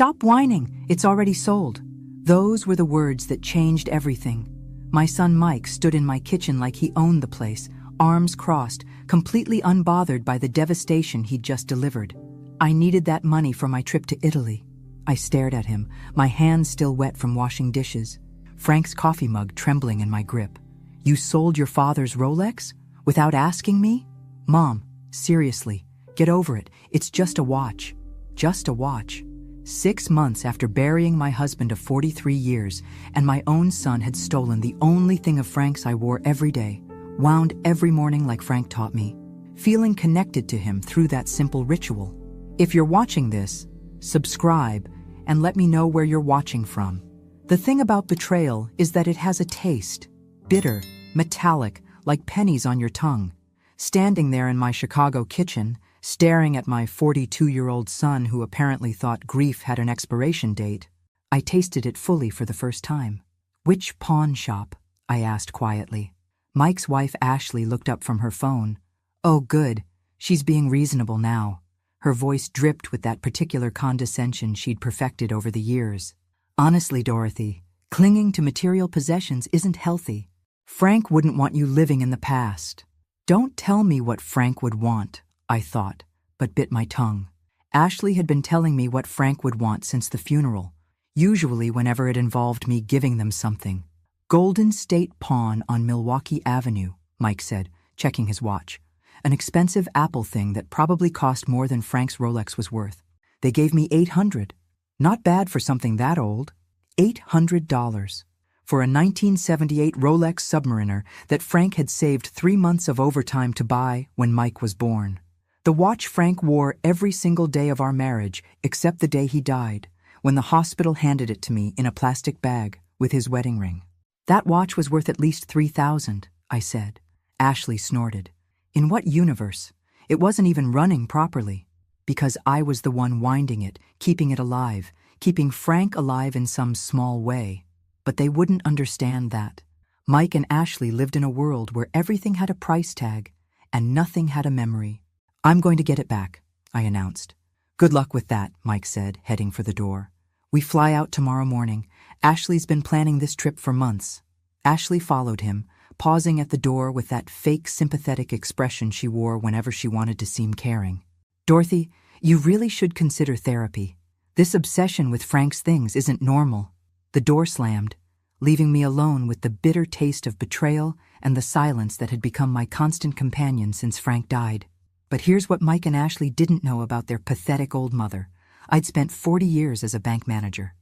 Stop whining, it's already sold. Those were the words that changed everything. My son Mike stood in my kitchen like he owned the place, arms crossed, completely unbothered by the devastation he'd just delivered. I needed that money for my trip to Italy. I stared at him, my hands still wet from washing dishes. Frank's coffee mug trembling in my grip. You sold your father's Rolex? Without asking me? Mom, seriously, get over it. It's just a watch. Just a watch. 6 months after burying my husband of 43 years, and my own son had stolen the only thing of Frank's I wore every day, wound every morning like Frank taught me, feeling connected to him through that simple ritual. If you're watching this, subscribe and let me know where you're watching from. The thing about betrayal is that it has a taste. Bitter, metallic, like pennies on your tongue. Standing there in my Chicago kitchen, staring at my 42-year-old son who apparently thought grief had an expiration date, I tasted it fully for the first time. Which pawn shop? I asked quietly. Mike's wife Ashley looked up from her phone. Oh good, she's being reasonable now. Her voice dripped with that particular condescension she'd perfected over the years. Honestly, Dorothy, clinging to material possessions isn't healthy. Frank wouldn't want you living in the past. Don't tell me what Frank would want, I thought, but bit my tongue. Ashley had been telling me what Frank would want since the funeral, usually whenever it involved me giving them something. Golden State Pawn on Milwaukee Avenue, Mike said, checking his watch. An expensive Apple thing that probably cost more than Frank's Rolex was worth. They gave me $800. Not bad for something that old. $800. For a 1978 Rolex Submariner that Frank had saved 3 months of overtime to buy when Mike was born. The watch Frank wore every single day of our marriage except the day he died, when the hospital handed it to me in a plastic bag with his wedding ring. That watch was worth at least $3,000, I said. Ashley snorted. In what universe? It wasn't even running properly. Because I was the one winding it, keeping it alive, keeping Frank alive in some small way. But they wouldn't understand that. Mike and Ashley lived in a world where everything had a price tag and nothing had a memory. I'm going to get it back, I announced. Good luck with that, Mike said, heading for the door. We fly out tomorrow morning. Ashley's been planning this trip for months. Ashley followed him, pausing at the door with that fake sympathetic expression she wore whenever she wanted to seem caring. Dorothy, you really should consider therapy. This obsession with Frank's things isn't normal. The door slammed, leaving me alone with the bitter taste of betrayal and the silence that had become my constant companion since Frank died. But here's what Mike and Ashley didn't know about their pathetic old mother. I'd spent 40 years as a bank manager.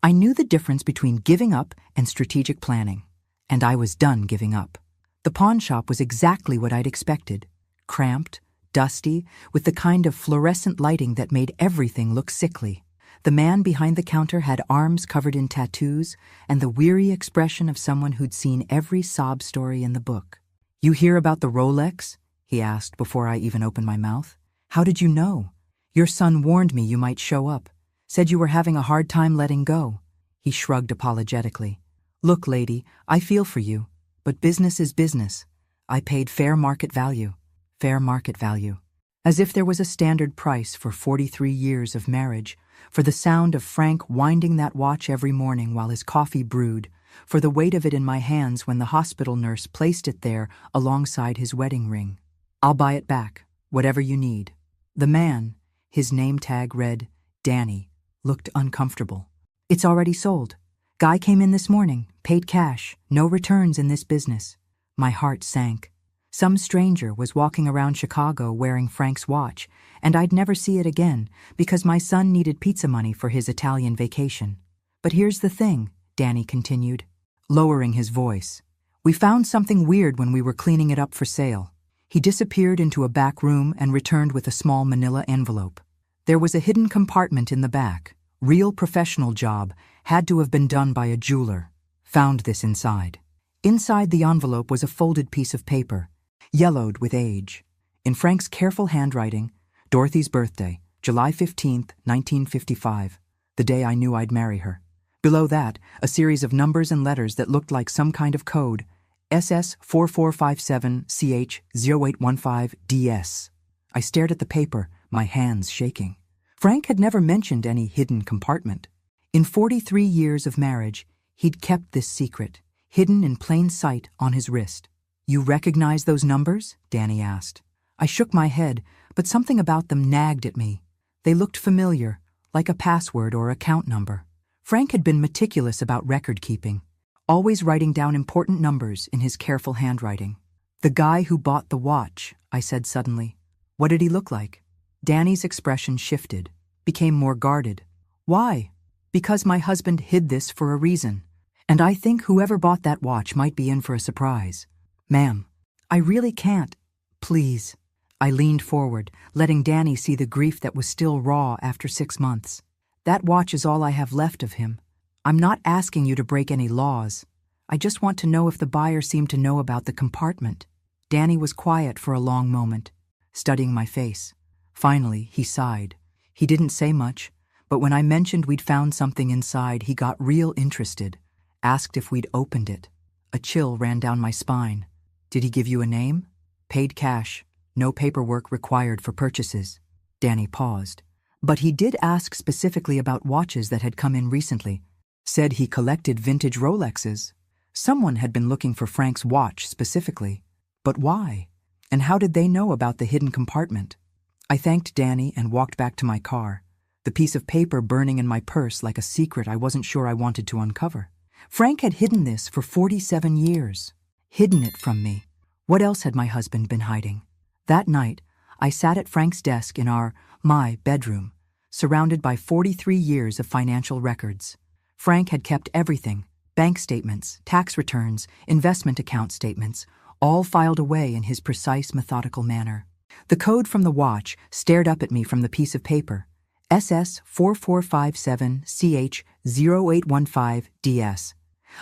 I knew the difference between giving up and strategic planning. And I was done giving up. The pawn shop was exactly what I'd expected. Cramped, dusty, with the kind of fluorescent lighting that made everything look sickly. The man behind the counter had arms covered in tattoos and the weary expression of someone who'd seen every sob story in the book. You hear about the Rolex? He asked before I even opened my mouth. How did you know? Your son warned me you might show up. Said you were having a hard time letting go. He shrugged apologetically. Look, lady, I feel for you, but business is business. I paid fair market value. Fair market value. As if there was a standard price for 43 years of marriage, for the sound of Frank winding that watch every morning while his coffee brewed, for the weight of it in my hands when the hospital nurse placed it there alongside his wedding ring. I'll buy it back, whatever you need. The man, his name tag read Danny, looked uncomfortable. It's already sold. Guy came in this morning, paid cash, no returns in this business. My heart sank. Some stranger was walking around Chicago wearing Frank's watch, and I'd never see it again because my son needed pizza money for his Italian vacation. But here's the thing, Danny continued, lowering his voice. We found something weird when we were cleaning it up for sale. He disappeared into a back room and returned with a small manila envelope. There was a hidden compartment in the back. Real professional job, had to have been done by a jeweler. Found this inside. Inside the envelope was a folded piece of paper, yellowed with age. In Frank's careful handwriting, Dorothy's birthday, July 15th, 1955, the day I knew I'd marry her. Below that, a series of numbers and letters that looked like some kind of code, SS4457CH0815DS. I stared at the paper, my hands shaking. Frank had never mentioned any hidden compartment. In 43 years of marriage, he'd kept this secret, hidden in plain sight on his wrist. "You recognize those numbers?" Danny asked. I shook my head, but something about them nagged at me. They looked familiar, like a password or account number. Frank had been meticulous about record keeping, always writing down important numbers in his careful handwriting. "The guy who bought the watch," I said suddenly. "What did he look like?" Danny's expression shifted, became more guarded. "Why?" "Because my husband hid this for a reason, and I think whoever bought that watch might be in for a surprise." "Ma'am, I really can't. Please." I leaned forward, letting Danny see the grief that was still raw after 6 months. "That watch is all I have left of him. I'm not asking you to break any laws. I just want to know if the buyer seemed to know about the compartment." Danny was quiet for a long moment, studying my face. Finally, he sighed. He didn't say much, but when I mentioned we'd found something inside, he got real interested, asked if we'd opened it. A chill ran down my spine. "Did he give you a name?" "Paid cash. No paperwork required for purchases." Danny paused. "But he did ask specifically about watches that had come in recently. Said he collected vintage Rolexes. Someone had been looking for Frank's watch specifically. But why? And how did they know about the hidden compartment?" I thanked Danny and walked back to my car, the piece of paper burning in my purse like a secret I wasn't sure I wanted to uncover. Frank had hidden this for 47 years. Hidden it from me. What else had my husband been hiding? That night, I sat at Frank's desk in my bedroom, surrounded by 43 years of financial records. Frank had kept everything: bank statements, tax returns, investment account statements, all filed away in his precise, methodical manner. The code from the watch stared up at me from the piece of paper: SS4457CH0815DS.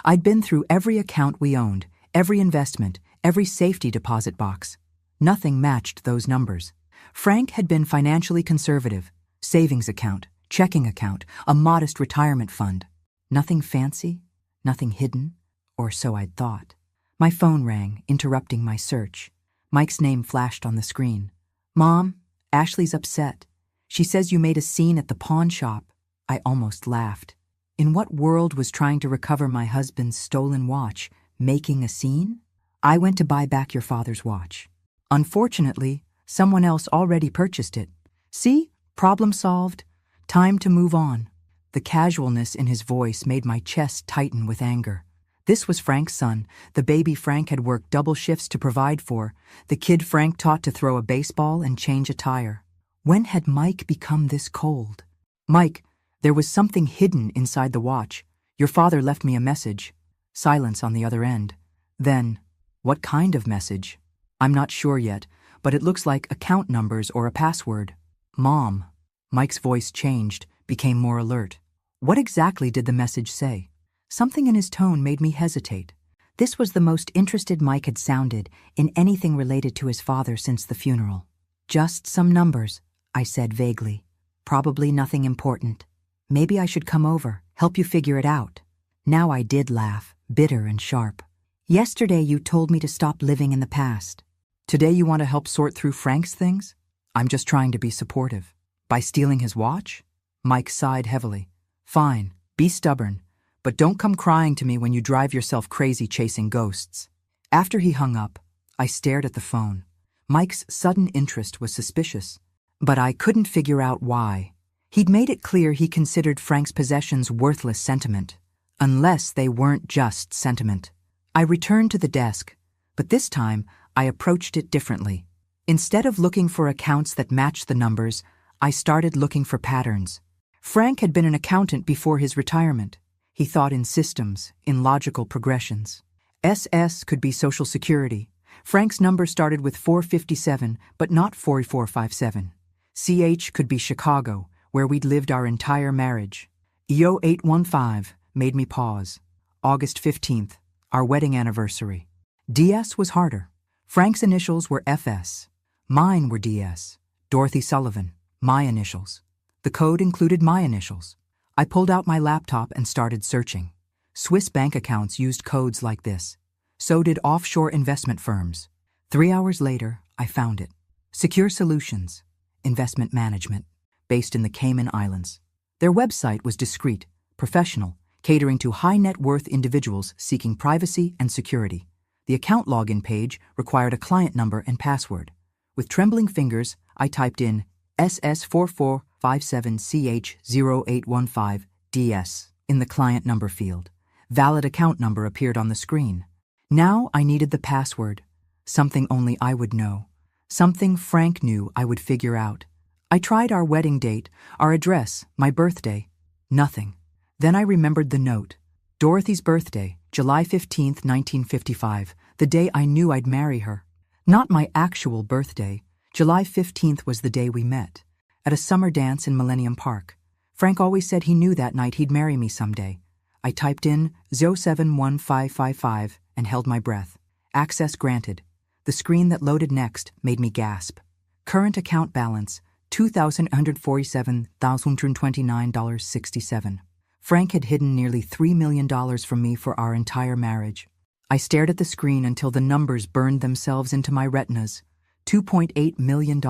I'd been through every account we owned, every investment, every safety deposit box. Nothing matched those numbers. Frank had been financially conservative: savings account, checking account, a modest retirement fund. Nothing fancy, nothing hidden, or so I'd thought. My phone rang, interrupting my search. Mike's name flashed on the screen. "Mom, Ashley's upset. She says you made a scene at the pawn shop." I almost laughed. In what world was trying to recover my husband's stolen watch making a scene? "I went to buy back your father's watch. Unfortunately, someone else already purchased it. See? Problem solved. Time to move on." The casualness in his voice made my chest tighten with anger. This was Frank's son, the baby Frank had worked double shifts to provide for, the kid Frank taught to throw a baseball and change a tire. When had Mike become this cold? "Mike, there was something hidden inside the watch. Your father left me a message." Silence on the other end. Then, "What kind of message?" "I'm not sure yet, but it looks like account numbers or a password." "Mom." Mike's voice changed, became more alert. "What exactly did the message say?" Something in his tone made me hesitate. This was the most interested Mike had sounded in anything related to his father since the funeral. "Just some numbers," I said vaguely. "Probably nothing important. Maybe I should come over, help you figure it out." Now I did laugh, bitter and sharp. "Yesterday you told me to stop living in the past. Today you want to help sort through Frank's things?" "I'm just trying to be supportive." "By stealing his watch?" Mike sighed heavily. "Fine, be stubborn. But don't come crying to me when you drive yourself crazy chasing ghosts." After he hung up, I stared at the phone. Mike's sudden interest was suspicious, but I couldn't figure out why. He'd made it clear he considered Frank's possessions worthless sentiment, unless they weren't just sentiment. I returned to the desk, but this time I approached it differently. Instead of looking for accounts that matched the numbers, I started looking for patterns. Frank had been an accountant before his retirement. He thought in systems, in logical progressions. SS could be Social Security. Frank's number started with 457, but not 4457. CH could be Chicago, where we'd lived our entire marriage. EO 815 made me pause. August 15th, our wedding anniversary. DS was harder. Frank's initials were FS. Mine were DS. Dorothy Sullivan, my initials. The code included my initials. I pulled out my laptop and started searching. Swiss bank accounts used codes like this. So did offshore investment firms. 3 hours later, I found it. Secure Solutions, Investment Management. based in the Cayman Islands. Their website was discreet, professional, catering to high-net-worth individuals seeking privacy and security. The account login page required a client number and password. With trembling fingers, I typed in SS4457CH0815DS in the client number field. Valid account number appeared on the screen. Now I needed the password, something only I would know, something Frank knew I would figure out. I tried our wedding date, our address, my birthday. Nothing. Then I remembered the note. Dorothy's birthday, July 15th, 1955, the day I knew I'd marry her. Not my actual birthday. July 15th was the day we met, at a summer dance in Millennium Park. Frank always said he knew that night he'd marry me someday. I typed in 071555 and held my breath. Access granted. The screen that loaded next made me gasp. Current account balance, $2,147,129.67. Frank had hidden nearly $3 million from me for our entire marriage. I stared at the screen until the numbers burned themselves into my retinas. $2.8 million.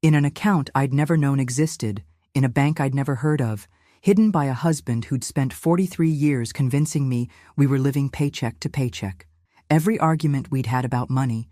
In an account I'd never known existed, in a bank I'd never heard of, hidden by a husband who'd spent 43 years convincing me we were living paycheck to paycheck. Every argument we'd had about money,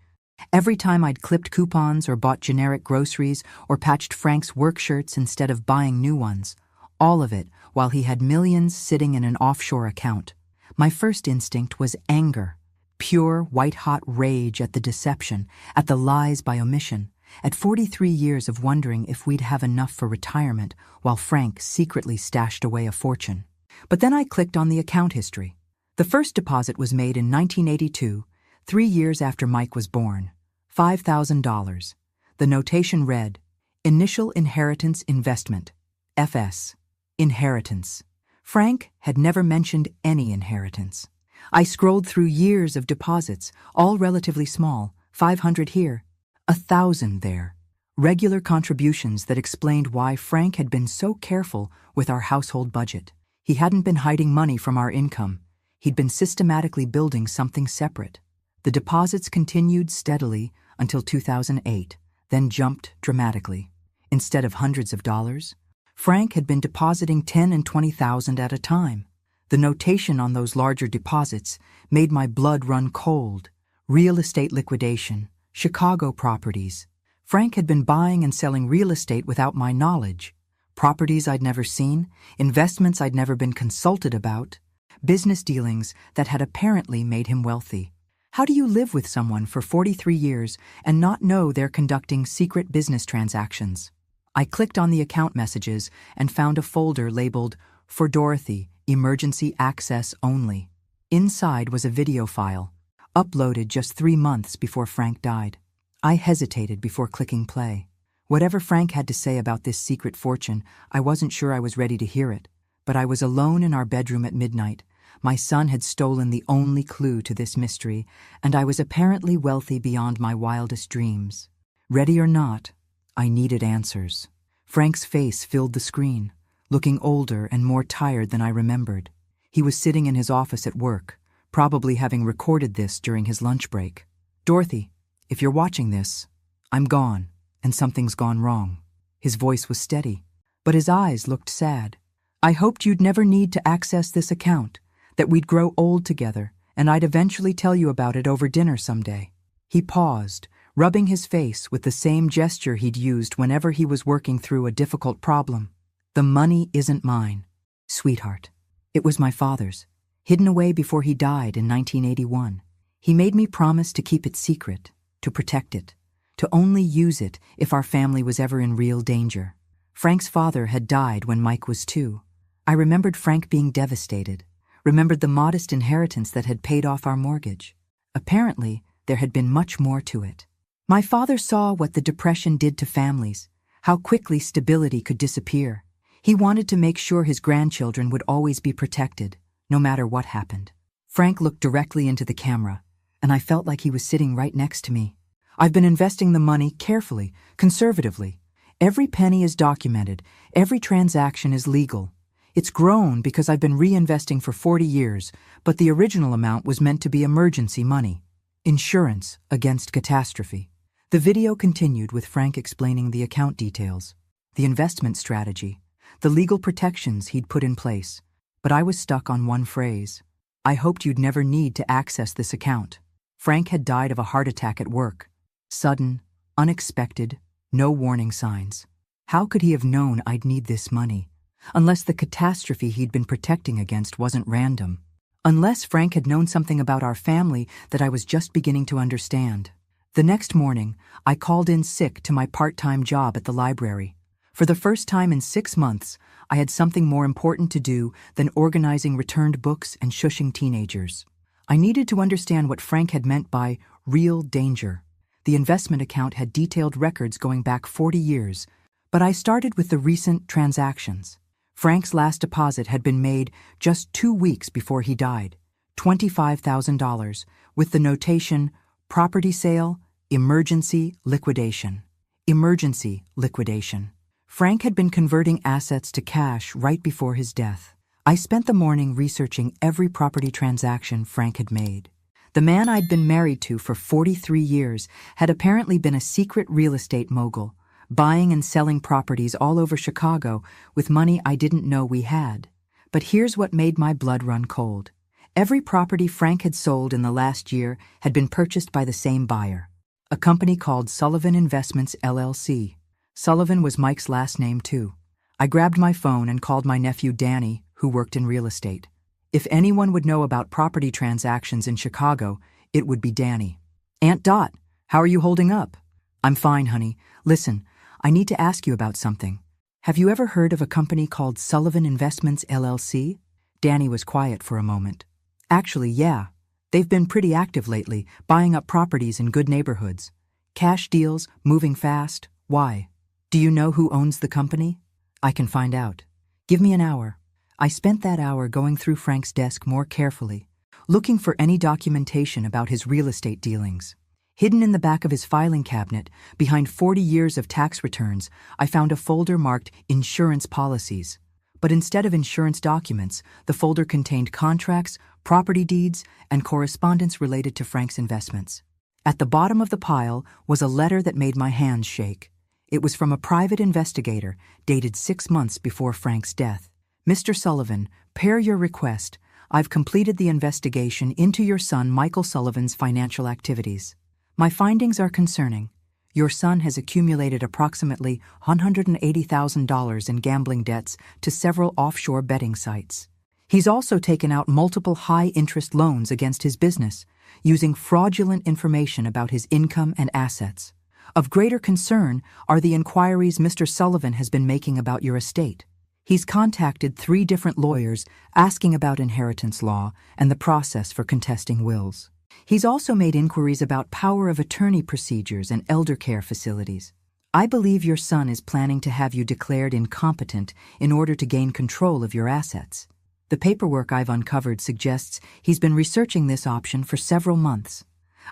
every time I'd clipped coupons or bought generic groceries or patched Frank's work shirts instead of buying new ones, all of it while he had millions sitting in an offshore account. My first instinct was anger, pure white-hot rage at the deception, at the lies by omission, at 43 years of wondering if we'd have enough for retirement while Frank secretly stashed away a fortune. But then I clicked on the account history. The first deposit was made in 1982, 3 years after Mike was born. $5,000. The notation read, Initial Inheritance Investment, FS. Inheritance. Frank had never mentioned any inheritance. I scrolled through years of deposits, all relatively small, 500 here, 1,000 there. Regular contributions that explained why Frank had been so careful with our household budget. He hadn't been hiding money from our income. He'd been systematically building something separate. The deposits continued steadily until 2008, then jumped dramatically. Instead of hundreds of dollars, Frank had been depositing $10,000 and $20,000 at a time. The notation on those larger deposits made my blood run cold. Real estate liquidation, Chicago properties. Frank had been buying and selling real estate without my knowledge. Properties I'd never seen, investments I'd never been consulted about, business dealings that had apparently made him wealthy. How do you live with someone for 43 years and not know they're conducting secret business transactions? I clicked on the account messages and found a folder labeled, For Dorothy, Emergency Access Only. Inside was a video file, uploaded just 3 months before Frank died. I hesitated before clicking play. Whatever Frank had to say about this secret fortune, I wasn't sure I was ready to hear it. But I was alone in our bedroom at midnight. My son had stolen the only clue to this mystery, and I was apparently wealthy beyond my wildest dreams. Ready or not, I needed answers. Frank's face filled the screen, looking older and more tired than I remembered. He was sitting in his office at work, probably having recorded this during his lunch break. Dorothy, if you're watching this, I'm gone, and something's gone wrong. His voice was steady, but his eyes looked sad. I hoped you'd never need to access this account, that we'd grow old together, and I'd eventually tell you about it over dinner someday. He paused, rubbing his face with the same gesture he'd used whenever he was working through a difficult problem. The money isn't mine, sweetheart. It was my father's, hidden away before he died in 1981. He made me promise to keep it secret, to protect it, to only use it if our family was ever in real danger. Frank's father had died when Mike was 2. I remembered Frank being devastated, remembered the modest inheritance that had paid off our mortgage. Apparently, there had been much more to it. My father saw what the Depression did to families, how quickly stability could disappear. He wanted to make sure his grandchildren would always be protected, no matter what happened. Frank looked directly into the camera, and I felt like he was sitting right next to me. I've been investing the money carefully, conservatively. Every penny is documented, every transaction is legal. It's grown because I've been reinvesting for 40 years, but the original amount was meant to be emergency money. Insurance against catastrophe. The video continued with Frank explaining the account details. the investment strategy, the legal protections he'd put in place. But I was stuck on one phrase. I hoped you'd never need to access this account. Frank had died of a heart attack at work. Sudden, unexpected, no warning signs. How could he have known I'd need this money? Unless the catastrophe he'd been protecting against wasn't random. Unless Frank had known something about our family that I was just beginning to understand. The next morning, I called in sick to my part-time job at the library. For the first time in 6 months, I had something more important to do than organizing returned books and shushing teenagers. I needed to understand what Frank had meant by real danger. The investment account had detailed records going back 40 years, but I started with the recent transactions. Frank's last deposit had been made just 2 weeks before he died, $25,000, with the notation, property sale, emergency liquidation. Emergency liquidation. Frank had been converting assets to cash right before his death. I spent the morning researching every property transaction Frank had made. The man I'd been married to for 43 years had apparently been a secret real estate mogul, buying and selling properties all over Chicago with money I didn't know we had. But here's what made my blood run cold. Every property Frank had sold in the last year had been purchased by the same buyer, a company called Sullivan Investments, LLC. Sullivan was Mike's last name, too. I grabbed my phone and called my nephew Danny, who worked in real estate. If anyone would know about property transactions in Chicago, it would be Danny. Aunt Dot, how are you holding up? I'm fine, honey. Listen, I need to ask you about something. Have you ever heard of a company called Sullivan Investments, LLC? Danny was quiet for a moment. Actually, yeah. They've been pretty active lately, buying up properties in good neighborhoods. Cash deals, moving fast. Why? Do you know who owns the company? I can find out. Give me an hour. I spent that hour going through Frank's desk more carefully, looking for any documentation about his real estate dealings. Hidden in the back of his filing cabinet, behind 40 years of tax returns, I found a folder marked Insurance Policies. But instead of insurance documents, the folder contained contracts, property deeds, and correspondence related to Frank's investments. At the bottom of the pile was a letter that made my hands shake. It was from a private investigator, dated 6 months before Frank's death. Mr. Sullivan, per your request, I've completed the investigation into your son Michael Sullivan's financial activities. My findings are concerning. Your son has accumulated approximately $180,000 in gambling debts to several offshore betting sites. He's also taken out multiple high-interest loans against his business, using fraudulent information about his income and assets. Of greater concern are the inquiries Mr. Sullivan has been making about your estate. He's contacted 3 different lawyers asking about inheritance law and the process for contesting wills. He's also made inquiries about power of attorney procedures and elder care facilities. I believe your son is planning to have you declared incompetent in order to gain control of your assets. The paperwork I've uncovered suggests he's been researching this option for several months.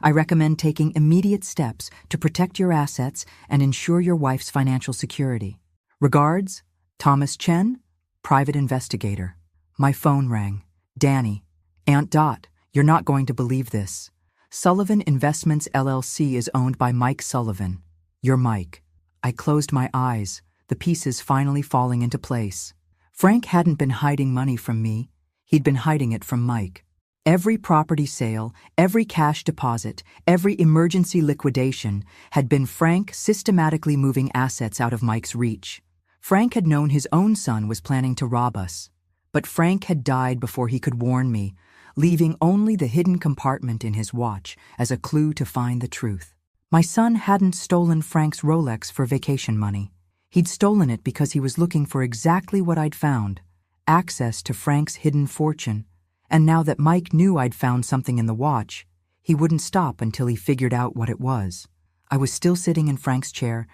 I recommend taking immediate steps to protect your assets and ensure your wife's financial security. Regards, Thomas Chen, private investigator. My phone rang. Danny. Aunt Dot, you're not going to believe this. Sullivan Investments, LLC is owned by Mike Sullivan. You're Mike. I closed my eyes, the pieces finally falling into place. Frank hadn't been hiding money from me. He'd been hiding it from Mike. Every property sale, every cash deposit, every emergency liquidation had been Frank systematically moving assets out of Mike's reach. Frank had known his own son was planning to rob us. But Frank had died before he could warn me, leaving only the hidden compartment in his watch as a clue to find the truth. My son hadn't stolen Frank's Rolex for vacation money. He'd stolen it because he was looking for exactly what I'd found, access to Frank's hidden fortune. And now that Mike knew I'd found something in the watch, he wouldn't stop until he figured out what it was. I was still sitting in Frank's chair,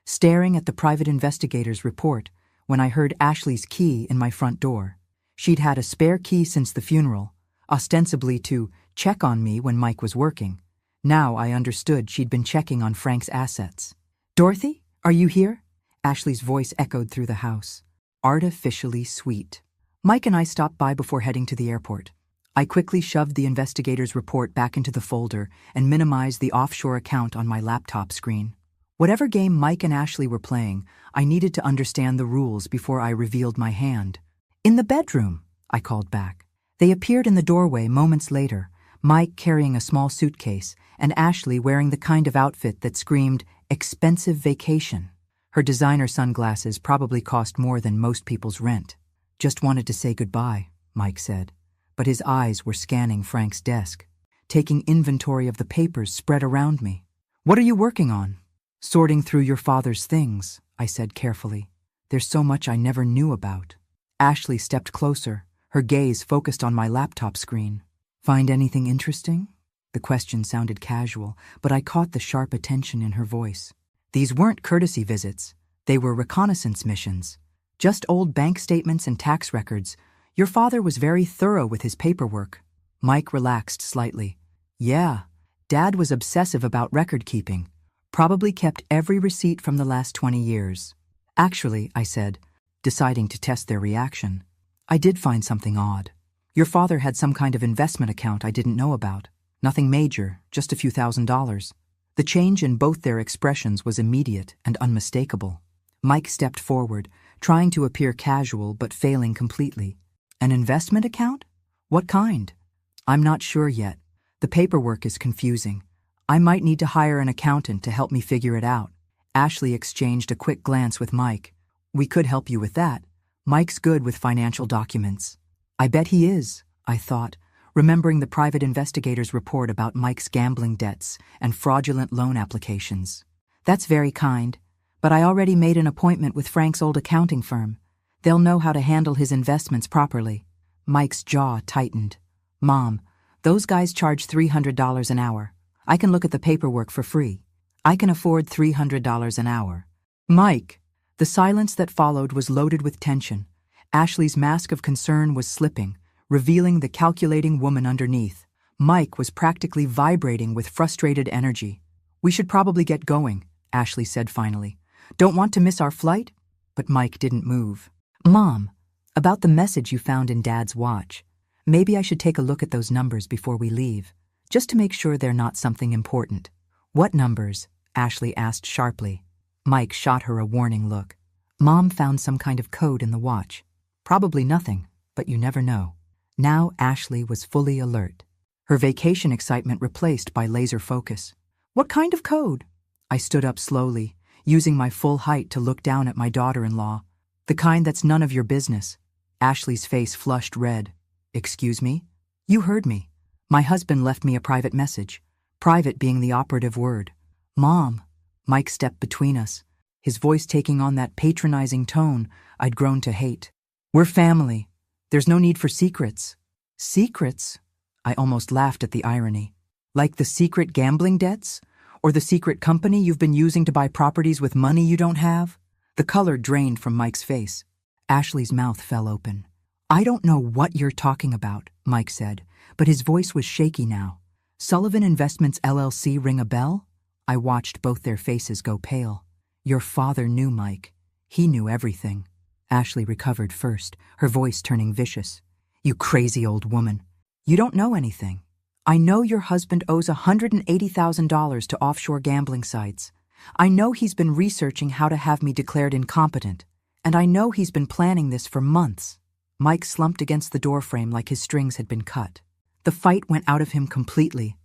staring at the private investigator's report, when I heard Ashley's key in my front door. She'd had a spare key since the funeral, ostensibly to check on me when Mike was working. Now I understood she'd been checking on Frank's assets. Dorothy, are you here? Ashley's voice echoed through the house, artificially sweet. Mike and I stopped by before heading to the airport. I quickly shoved the investigator's report back into the folder and minimized the offshore account on my laptop screen. Whatever game Mike and Ashley were playing, I needed to understand the rules before I revealed my hand. "In the bedroom," I called back. They appeared in the doorway moments later, Mike carrying a small suitcase and Ashley wearing the kind of outfit that screamed, "expensive vacation." Her designer sunglasses probably cost more than most people's rent. "Just wanted to say goodbye," Mike said, but his eyes were scanning Frank's desk, taking inventory of the papers spread around me. "What are you working on?" "Sorting through your father's things," I said carefully. "There's so much I never knew about." Ashley stepped closer, her gaze focused on my laptop screen. "Find anything interesting?" The question sounded casual, but I caught the sharp attention in her voice. These weren't courtesy visits. They were reconnaissance missions. Just old bank statements and tax records. Your father was very thorough with his paperwork. Mike relaxed slightly. "Yeah, Dad was obsessive about record keeping. Probably kept every receipt from the last 20 years. Actually," I said, deciding to test their reaction, "I did find something odd. Your father had some kind of investment account I didn't know about. Nothing major, just a few $1,000s. The change in both their expressions was immediate and unmistakable. Mike stepped forward, trying to appear casual but failing completely. "An investment account? What kind?" "I'm not sure yet. The paperwork is confusing. I might need to hire an accountant to help me figure it out." Ashley exchanged a quick glance with Mike. "We could help you with that. Mike's good with financial documents." "I bet he is," I thought, remembering the private investigator's report about Mike's gambling debts and fraudulent loan applications. "That's very kind, but I already made an appointment with Frank's old accounting firm. They'll know how to handle his investments properly." Mike's jaw tightened. "Mom, those guys charge $300 an hour. I can look at the paperwork for free. I can afford $300 an hour." "Mike!" The silence that followed was loaded with tension. Ashley's mask of concern was slipping, revealing the calculating woman underneath. Mike was practically vibrating with frustrated energy. "We should probably get going," Ashley said finally. "Don't want to miss our flight?" But Mike didn't move. "Mom, about the message you found in Dad's watch. Maybe I should take a look at those numbers before we leave, just to make sure they're not something important." "What numbers?" Ashley asked sharply. Mike shot her a warning look. "Mom found some kind of code in the watch. Probably nothing, but you never know." Now Ashley was fully alert, her vacation excitement replaced by laser focus. "What kind of code?" I stood up slowly, using my full height to look down at my daughter-in-law. "The kind that's none of your business." Ashley's face flushed red. "Excuse me?" "You heard me. My husband left me a private message, private being the operative word." "Mom." Mike stepped between us, his voice taking on that patronizing tone I'd grown to hate. "We're family. There's no need for secrets." "Secrets?" I almost laughed at the irony. "Like the secret gambling debts? Or the secret company you've been using to buy properties with money you don't have?" The color drained from Mike's face. Ashley's mouth fell open. "I don't know what you're talking about," Mike said, but his voice was shaky now. "Sullivan Investments LLC ring a bell?" I watched both their faces go pale. "Your father knew, Mike. He knew everything." Ashley recovered first, her voice turning vicious. "You crazy old woman. You don't know anything. I know your husband owes $180,000 to offshore gambling sites. I know he's been researching how to have me declared incompetent. And I know he's been planning this for months." Mike slumped against the doorframe like his strings had been cut. The fight went out of him completely.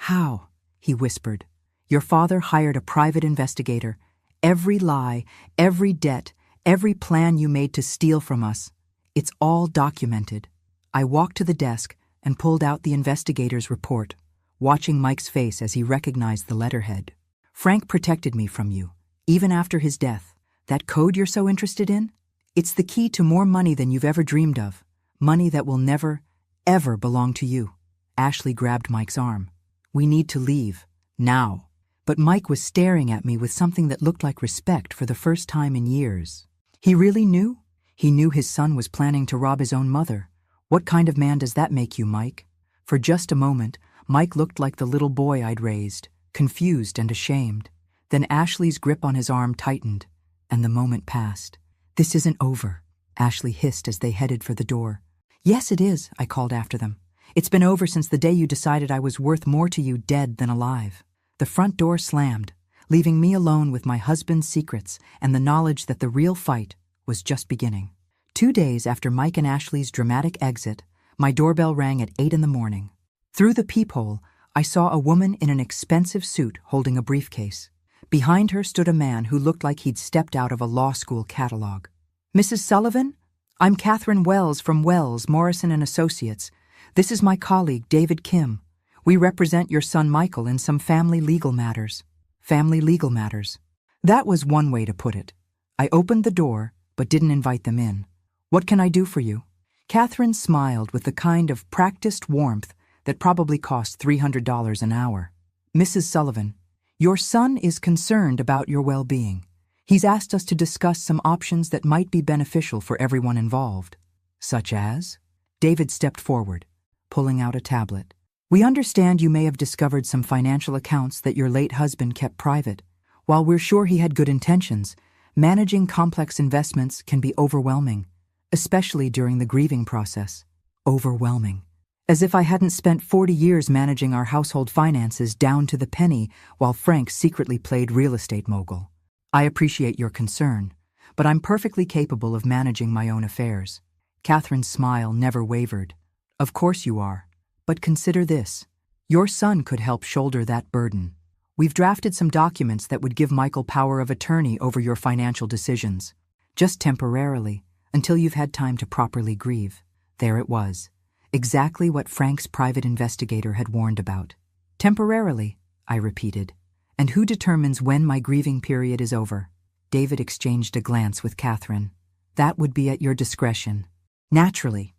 "How?" he whispered. "Your father hired a private investigator. Every lie, every debt, every plan you made to steal from us. It's all documented." I walked to the desk and pulled out the investigator's report, watching Mike's face as he recognized the letterhead. "Frank protected me from you, even after his death. That code you're so interested in? It's the key to more money than you've ever dreamed of. Money that will never, ever belong to you." Ashley grabbed Mike's arm. "We need to leave. Now." But Mike was staring at me with something that looked like respect for the first time in years. He really knew? He knew his son was planning to rob his own mother. What kind of man does that make you, Mike? For just a moment, Mike looked like the little boy I'd raised, confused and ashamed. Then Ashley's grip on his arm tightened, and the moment passed. "This isn't over," Ashley hissed as they headed for the door. "Yes, it is," I called after them. "It's been over since the day you decided I was worth more to you dead than alive." The front door slammed. leaving me alone with my husband's secrets and the knowledge that the real fight was just beginning. 2 days after Mike and Ashley's dramatic exit, my doorbell rang at 8 in the morning. Through the peephole, I saw a woman in an expensive suit holding a briefcase. Behind her stood a man who looked like he'd stepped out of a law school catalog. "Mrs. Sullivan? I'm Catherine Wells from Wells, Morrison & Associates. This is my colleague, David Kim. We represent your son Michael in some family legal matters." Family legal matters. That was one way to put it. I opened the door, but didn't invite them in. "What can I do for you?" Catherine smiled with the kind of practiced warmth that probably cost $300 an hour. "Mrs. Sullivan, your son is concerned about your well-being. He's asked us to discuss some options that might be beneficial for everyone involved." "Such as?" David stepped forward, pulling out a tablet. "We understand you may have discovered some financial accounts that your late husband kept private. While we're sure he had good intentions, managing complex investments can be overwhelming, especially during the grieving process." Overwhelming. As if I hadn't spent 40 years managing our household finances down to the penny while Frank secretly played real estate mogul. "I appreciate your concern, but I'm perfectly capable of managing my own affairs." Catherine's smile never wavered. "Of course you are. But consider this. Your son could help shoulder that burden. We've drafted some documents that would give Michael power of attorney over your financial decisions. Just temporarily, until you've had time to properly grieve." There it was. Exactly what Frank's private investigator had warned about. "Temporarily," I repeated. "And who determines when my grieving period is over?" David exchanged a glance with Catherine. "That would be at your discretion." Naturally.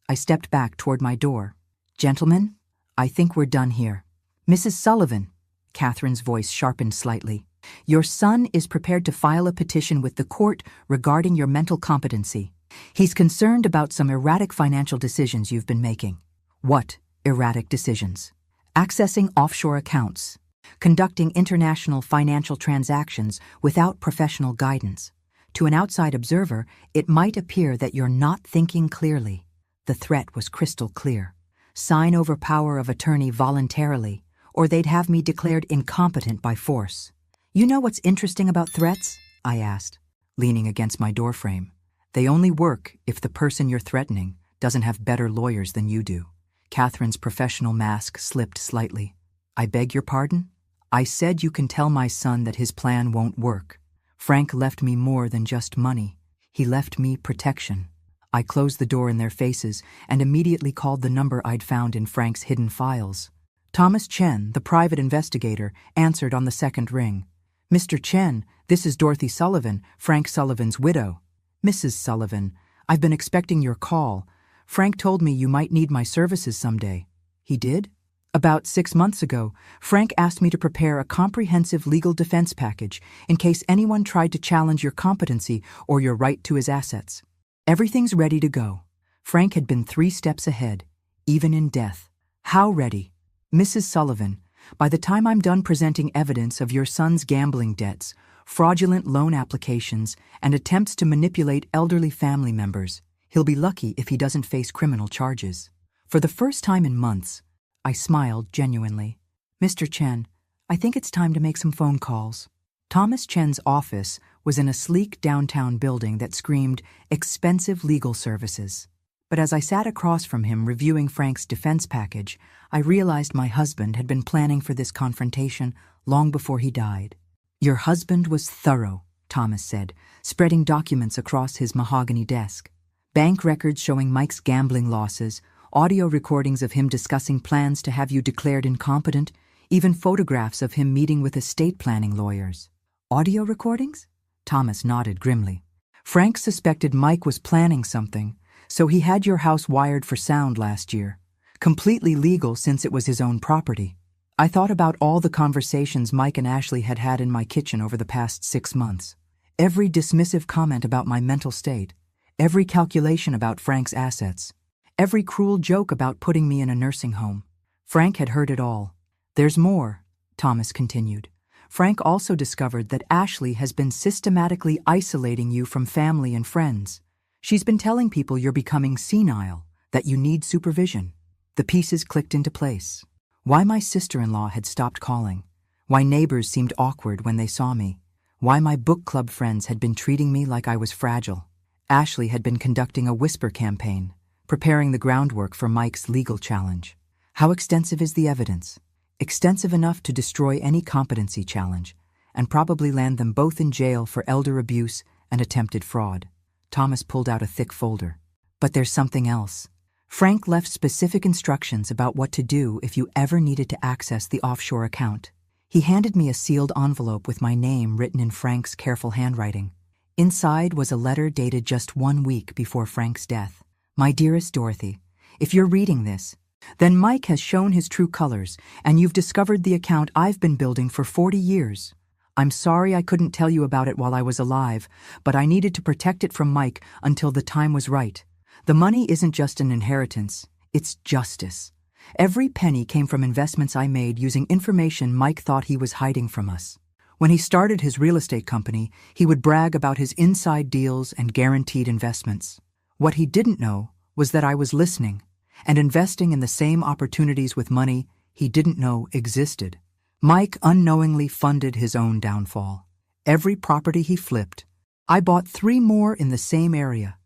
I stepped back toward my door. "Gentlemen, I think we're done here." "Mrs. Sullivan," Catherine's voice sharpened slightly, "your son is prepared to file a petition with the court regarding your mental competency. He's concerned about some erratic financial decisions you've been making." "What erratic decisions?" "Accessing offshore accounts, conducting international financial transactions without professional guidance. To an outside observer, it might appear that you're not thinking clearly." The threat was crystal clear. Sign over power of attorney voluntarily, or they'd have me declared incompetent by force. "You know what's interesting about threats?" I asked, leaning against my doorframe. "They only work if the person you're threatening doesn't have better lawyers than you do." Catherine's professional mask slipped slightly. "I beg your pardon? I said you can tell my son that his plan won't work. Frank left me more than just money. He left me protection." I closed the door in their faces and immediately called the number I'd found in Frank's hidden files. Thomas Chen, the private investigator, answered on the second ring. "Mr. Chen, this is Dorothy Sullivan, Frank Sullivan's widow." "Mrs. Sullivan, I've been expecting your call. Frank told me you might need my services someday." "He did?" "About 6 months ago, Frank asked me to prepare a comprehensive legal defense package in case anyone tried to challenge your competency or your right to his assets. Everything's ready to go." Frank had been 3 steps ahead, even in death. "How ready?" "Mrs. Sullivan, by the time I'm done presenting evidence of your son's gambling debts, fraudulent loan applications, and attempts to manipulate elderly family members, he'll be lucky if he doesn't face criminal charges." For the first time in months, I smiled genuinely. "Mr. Chen, I think it's time to make some phone calls." Thomas Chen's office was in a sleek downtown building that screamed expensive legal services. But as I sat across from him reviewing Frank's defense package, I realized my husband had been planning for this confrontation long before he died. "Your husband was thorough," Thomas said, spreading documents across his mahogany desk. Bank records showing Mike's gambling losses, audio recordings of him discussing plans to have you declared incompetent, even photographs of him meeting with estate planning lawyers. "Audio recordings?" Thomas nodded grimly. "Frank suspected Mike was planning something, so he had your house wired for sound last year. Completely legal since it was his own property. I thought about all the conversations Mike and Ashley had had in my kitchen over the past 6 months. Every dismissive comment about my mental state, every calculation about Frank's assets, every cruel joke about putting me in a nursing home. Frank had heard it all. There's more," Thomas continued. "Frank also discovered that Ashley has been systematically isolating you from family and friends. She's been telling people you're becoming senile, that you need supervision." The pieces clicked into place. Why my sister-in-law had stopped calling, Why neighbors seemed awkward when they saw me. Why my book club friends had been treating me like I was fragile. Ashley had been conducting a whisper campaign, preparing the groundwork for Mike's legal challenge. How extensive is the evidence? Extensive enough to destroy any competency challenge, and probably land them both in jail for elder abuse and attempted fraud. Thomas pulled out a thick folder. But there's something else. Frank left specific instructions about what to do if you ever needed to access the offshore account. He handed me a sealed envelope with my name written in Frank's careful handwriting. Inside was a letter dated just 1 week before Frank's death. My dearest Dorothy, if you're reading this, then Mike has shown his true colors, and you've discovered the account I've been building for 40 years. I'm sorry I couldn't tell you about it while I was alive, but I needed to protect it from Mike until the time was right. The money isn't just an inheritance, it's justice. Every penny came from investments I made using information Mike thought he was hiding from us. When he started his real estate company, he would brag about his inside deals and guaranteed investments. What he didn't know was that I was listening and investing in the same opportunities with money he didn't know existed. Mike unknowingly funded his own downfall. Every property he flipped, I bought 3 more in the same area.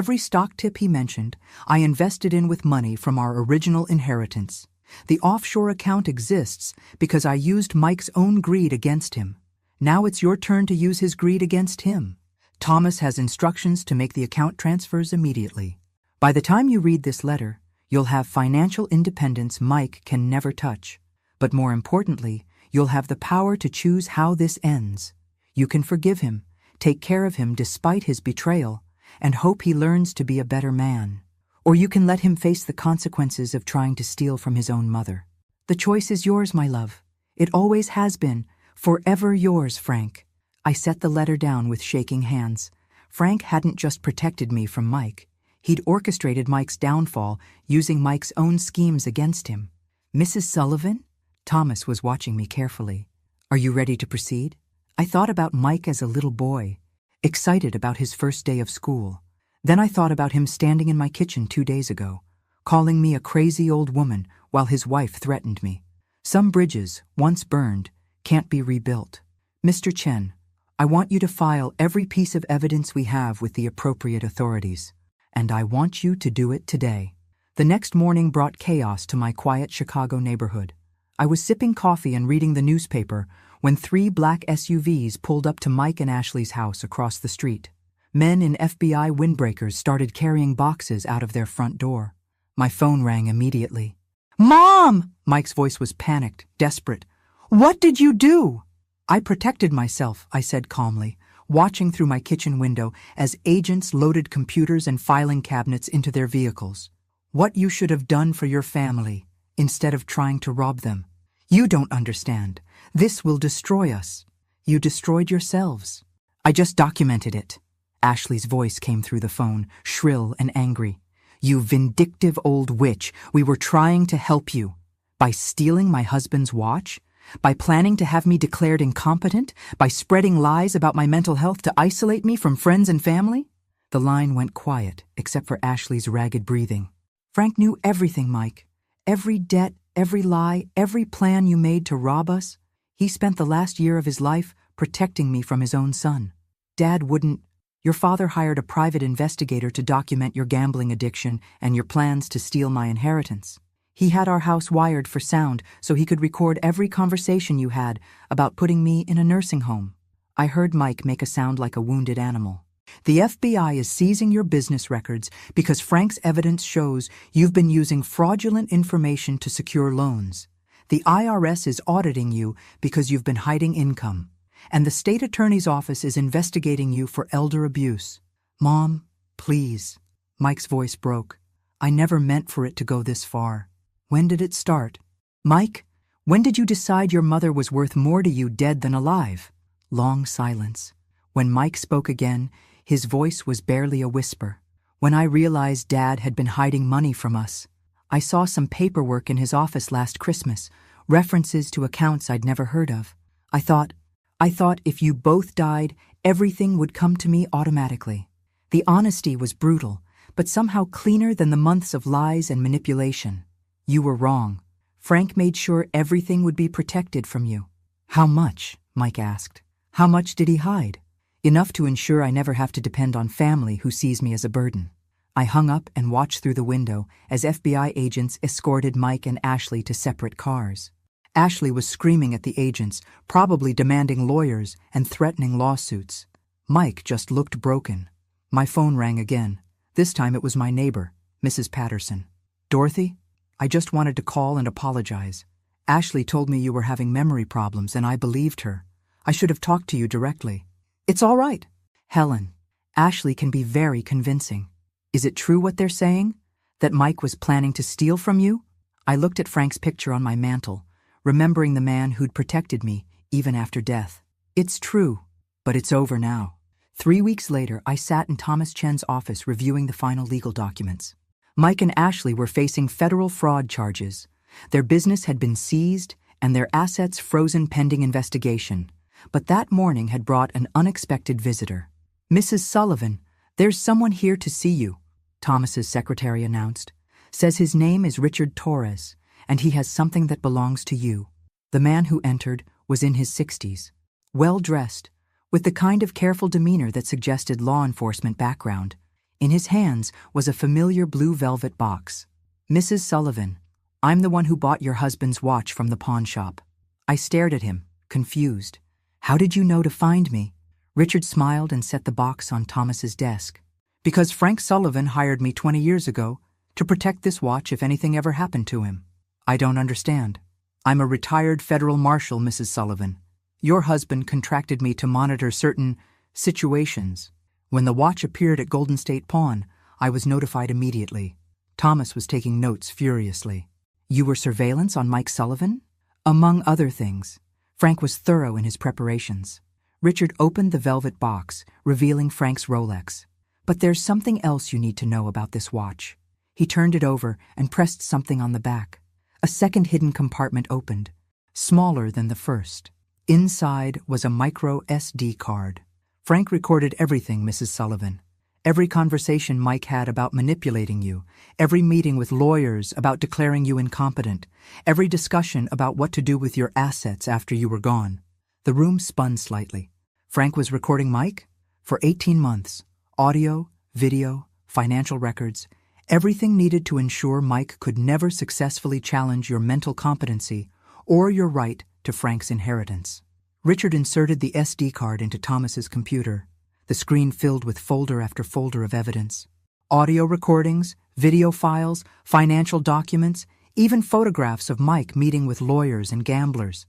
Every stock tip he mentioned, I invested in with money from our original inheritance. The offshore account exists because I used Mike's own greed against him. Now it's your turn to use his greed against him. Thomas has instructions to make the account transfers immediately. By the time you read this letter, you'll have financial independence Mike can never touch. But more importantly, you'll have the power to choose how this ends. You can forgive him, take care of him despite his betrayal, and hope he learns to be a better man. Or you can let him face the consequences of trying to steal from his own mother. The choice is yours, my love. It always has been. Forever yours, Frank. I set the letter down with shaking hands. Frank hadn't just protected me from Mike. He'd orchestrated Mike's downfall, using Mike's own schemes against him. Mrs. Sullivan? Thomas was watching me carefully. Are you ready to proceed? I thought about Mike as a little boy, excited about his first day of school. Then I thought about him standing in my kitchen 2 days ago, calling me a crazy old woman while his wife threatened me. Some bridges, once burned, can't be rebuilt. Mr. Chen, I want you to file every piece of evidence we have with the appropriate authorities. And I want you to do it today. The next morning brought chaos to my quiet Chicago neighborhood. I was sipping coffee and reading the newspaper when 3 black SUVs pulled up to Mike and Ashley's house across the street. Men in FBI windbreakers started carrying boxes out of their front door. My phone rang immediately. Mom! Mike's voice was panicked, desperate. What did you do? I protected myself, I said calmly, watching through my kitchen window as agents loaded computers and filing cabinets into their vehicles. What you should have done for your family, instead of trying to rob them. You don't understand. This will destroy us. You destroyed yourselves. I just documented it. Ashley's voice came through the phone, shrill and angry. You vindictive old witch, we were trying to help you. By stealing my husband's watch? By planning to have me declared incompetent? By spreading lies about my mental health to isolate me from friends and family? The line went quiet, except for Ashley's ragged breathing. Frank knew everything, Mike. Every debt, every lie, every plan you made to rob us. He spent the last year of his life protecting me from his own son. Dad wouldn't. Your father hired a private investigator to document your gambling addiction and your plans to steal my inheritance. He had our house wired for sound so he could record every conversation you had about putting me in a nursing home. I heard Mike make a sound like a wounded animal. The FBI is seizing your business records because Frank's evidence shows you've been using fraudulent information to secure loans. The IRS is auditing you because you've been hiding income. And the state attorney's office is investigating you for elder abuse. Mom, please. Mike's voice broke. I never meant for it to go this far. When did it start? Mike, when did you decide your mother was worth more to you dead than alive? Long silence. When Mike spoke again, his voice was barely a whisper. When I realized Dad had been hiding money from us. I saw some paperwork in his office last Christmas, references to accounts I'd never heard of. I thought if you both died, everything would come to me automatically. The honesty was brutal, but somehow cleaner than the months of lies and manipulation. You were wrong. Frank made sure everything would be protected from you. How much? Mike asked. How much did he hide? Enough to ensure I never have to depend on family who sees me as a burden. I hung up and watched through the window as FBI agents escorted Mike and Ashley to separate cars. Ashley was screaming at the agents, probably demanding lawyers and threatening lawsuits. Mike just looked broken. My phone rang again. This time it was my neighbor, Mrs. Patterson. Dorothy? I just wanted to call and apologize. Ashley told me you were having memory problems and I believed her. I should have talked to you directly. It's all right. Helen, Ashley can be very convincing. Is it true what they're saying? That Mike was planning to steal from you? I looked at Frank's picture on my mantle, remembering the man who'd protected me, even after death. It's true, but it's over now. 3 weeks later, I sat in Thomas Chen's office reviewing the final legal documents. Mike and Ashley were facing federal fraud charges. Their business had been seized and their assets frozen pending investigation. But that morning had brought an unexpected visitor. Mrs. Sullivan, there's someone here to see you, Thomas's secretary announced. Says his name is Richard Torres, and he has something that belongs to you. The man who entered was in his 60s, well-dressed, with the kind of careful demeanor that suggested law enforcement background. In his hands was a familiar blue velvet box. Mrs. Sullivan, I'm the one who bought your husband's watch from the pawn shop. I stared at him, confused. How did you know to find me? Richard smiled and set the box on Thomas's desk. Because Frank Sullivan hired me 20 years ago to protect this watch if anything ever happened to him. I don't understand. I'm a retired federal marshal, Mrs. Sullivan. Your husband contracted me to monitor certain situations. When the watch appeared at Golden State Pawn, I was notified immediately. Thomas was taking notes furiously. You were surveillance on Mike Sullivan? Among other things. Frank was thorough in his preparations. Richard opened the velvet box, revealing Frank's Rolex. But there's something else you need to know about this watch. He turned it over and pressed something on the back. A second hidden compartment opened, smaller than the first. Inside was a micro SD card. Frank recorded everything, Mrs. Sullivan. Every conversation Mike had about manipulating you, every meeting with lawyers about declaring you incompetent, every discussion about what to do with your assets after you were gone. The room spun slightly. Frank was recording Mike? For 18 months. Audio, video, financial records, everything needed to ensure Mike could never successfully challenge your mental competency or your right to Frank's inheritance. Richard inserted the SD card into Thomas's computer. The screen filled with folder after folder of evidence. Audio recordings, video files, financial documents, even photographs of Mike meeting with lawyers and gamblers.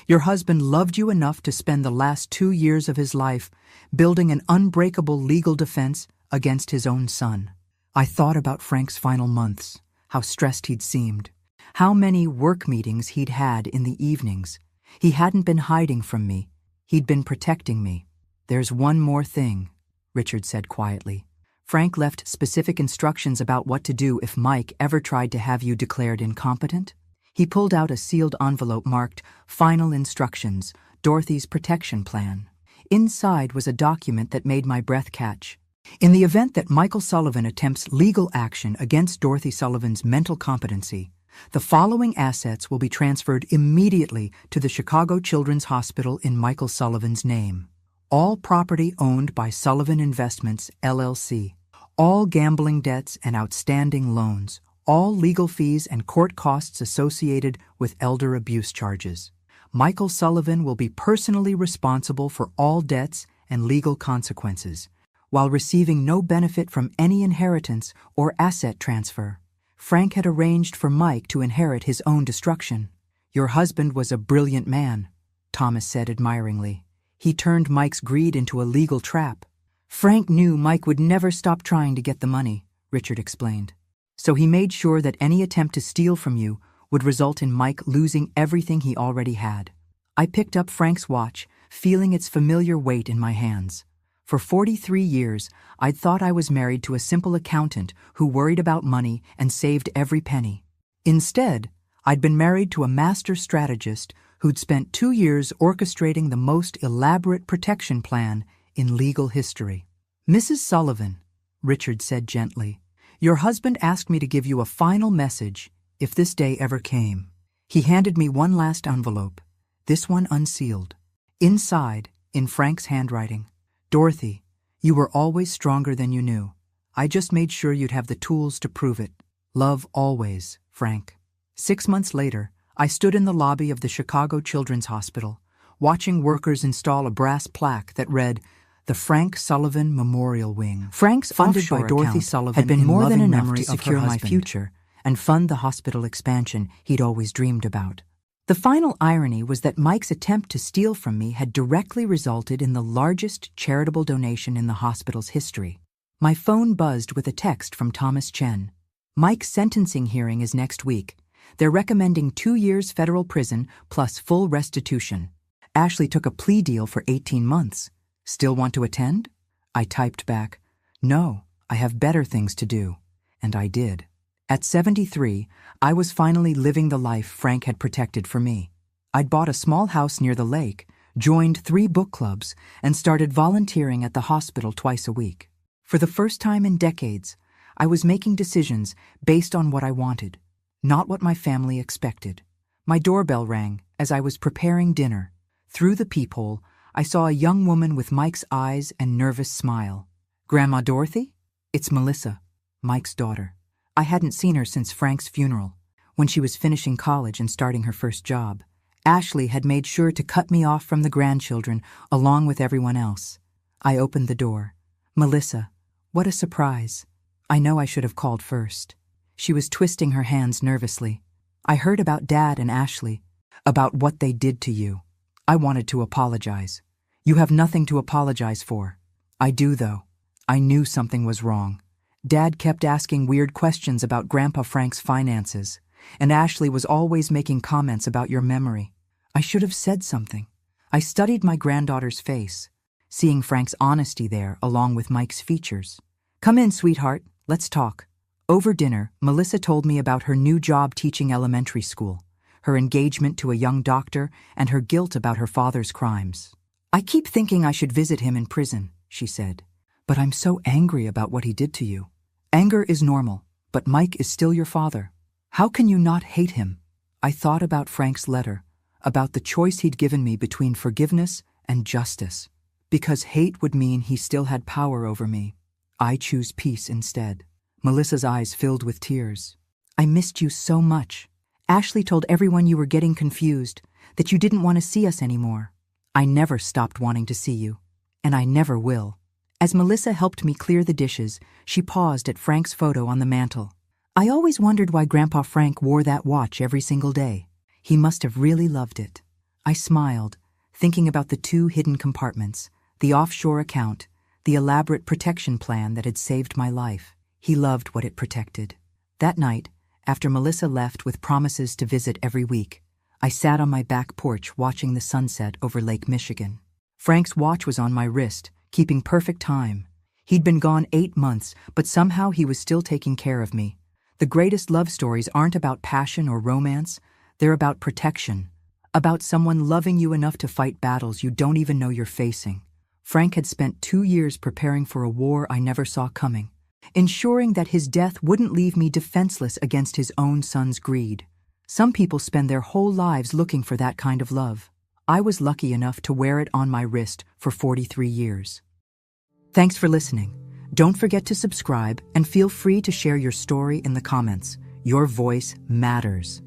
Your husband loved you enough to spend the last 2 years of his life building an unbreakable legal defense against his own son. I thought about Frank's final months, how stressed he'd seemed, how many work meetings he'd had in the evenings. He hadn't been hiding from me. He'd been protecting me. There's one more thing, Richard said quietly. Frank left specific instructions about what to do if Mike ever tried to have you declared incompetent. He pulled out a sealed envelope marked Final Instructions, Dorothy's Protection Plan. Inside was a document that made my breath catch. In the event that Michael Sullivan attempts legal action against Dorothy Sullivan's mental competency, the following assets will be transferred immediately to the Chicago Children's Hospital in Michael Sullivan's name. All property owned by Sullivan Investments, LLC. All gambling debts and outstanding loans. All legal fees and court costs associated with elder abuse charges. Michael Sullivan will be personally responsible for all debts and legal consequences, while receiving no benefit from any inheritance or asset transfer. Frank had arranged for Mike to inherit his own destruction. Your husband was a brilliant man, Thomas said admiringly. He turned Mike's greed into a legal trap. Frank knew Mike would never stop trying to get the money, Richard explained. So he made sure that any attempt to steal from you would result in Mike losing everything he already had. I picked up Frank's watch, feeling its familiar weight in my hands. For 43 years, I'd thought I was married to a simple accountant who worried about money and saved every penny. Instead, I'd been married to a master strategist who'd spent 2 years orchestrating the most elaborate protection plan in legal history. Mrs. Sullivan, Richard said gently, your husband asked me to give you a final message if this day ever came. He handed me one last envelope. this one unsealed. Inside, in Frank's handwriting, "Dorothy, you were always stronger than you knew. I just made sure you'd have the tools to prove it. Love always, Frank." 6 months later, I stood in the lobby of the Chicago Children's Hospital, watching workers install a brass plaque that read, "The Frank Sullivan Memorial Wing." Frank's funded by Dorothy Sullivan had been more than enough to secure my future and fund the hospital expansion he'd always dreamed about. The final irony was that Mike's attempt to steal from me had directly resulted in the largest charitable donation in the hospital's history. My phone buzzed with a text from Thomas Chen. "Mike's sentencing hearing is next week. They're recommending 2 years federal prison plus full restitution. Ashley took a plea deal for 18 months. Still want to attend?" I typed back, "No, I have better things to do." And I did. At 73, I was finally living the life Frank had protected for me. I'd bought a small house near the lake, joined 3 book clubs, and started volunteering at the hospital twice a week. For the first time in decades, I was making decisions based on what I wanted, not what my family expected. My doorbell rang as I was preparing dinner. Through the peephole, I saw a young woman with Mike's eyes and nervous smile. "Grandma Dorothy?" "It's Melissa, Mike's daughter." I hadn't seen her since Frank's funeral, when she was finishing college and starting her first job. Ashley had made sure to cut me off from the grandchildren along with everyone else. I opened the door. "Melissa, what a surprise. I know I should have called first." She was twisting her hands nervously. "I heard about Dad and Ashley, about what they did to you. I wanted to apologize." "You have nothing to apologize for." "I do, though. I knew something was wrong. Dad kept asking weird questions about Grandpa Frank's finances, and Ashley was always making comments about your memory. I should have said something." I studied my granddaughter's face, seeing Frank's honesty there along with Mike's features. "Come in, sweetheart. Let's talk." Over dinner, Melissa told me about her new job teaching elementary school, her engagement to a young doctor, and her guilt about her father's crimes. "I keep thinking I should visit him in prison," she said. "But I'm so angry about what he did to you." "Anger is normal, but Mike is still your father. How can you not hate him?" I thought about Frank's letter, about the choice he'd given me between forgiveness and justice. Because hate would mean he still had power over me. I choose peace instead. Melissa's eyes filled with tears. "I missed you so much. Ashley told everyone you were getting confused, that you didn't want to see us anymore. I never stopped wanting to see you, and I never will." As Melissa helped me clear the dishes, she paused at Frank's photo on the mantel. "I always wondered why Grandpa Frank wore that watch every single day. He must have really loved it." I smiled, thinking about the 2 hidden compartments, the offshore account, the elaborate protection plan that had saved my life. He loved what it protected. That night, after Melissa left with promises to visit every week, I sat on my back porch watching the sunset over Lake Michigan. Frank's watch was on my wrist, keeping perfect time. He'd been gone 8 months, but somehow he was still taking care of me. The greatest love stories aren't about passion or romance, they're about protection, about someone loving you enough to fight battles you don't even know you're facing. Frank had spent 2 years preparing for a war I never saw coming, ensuring that his death wouldn't leave me defenseless against his own son's greed. Some people spend their whole lives looking for that kind of love. I was lucky enough to wear it on my wrist for 43 years. Thanks for listening. Don't forget to subscribe and feel free to share your story in the comments. Your voice matters.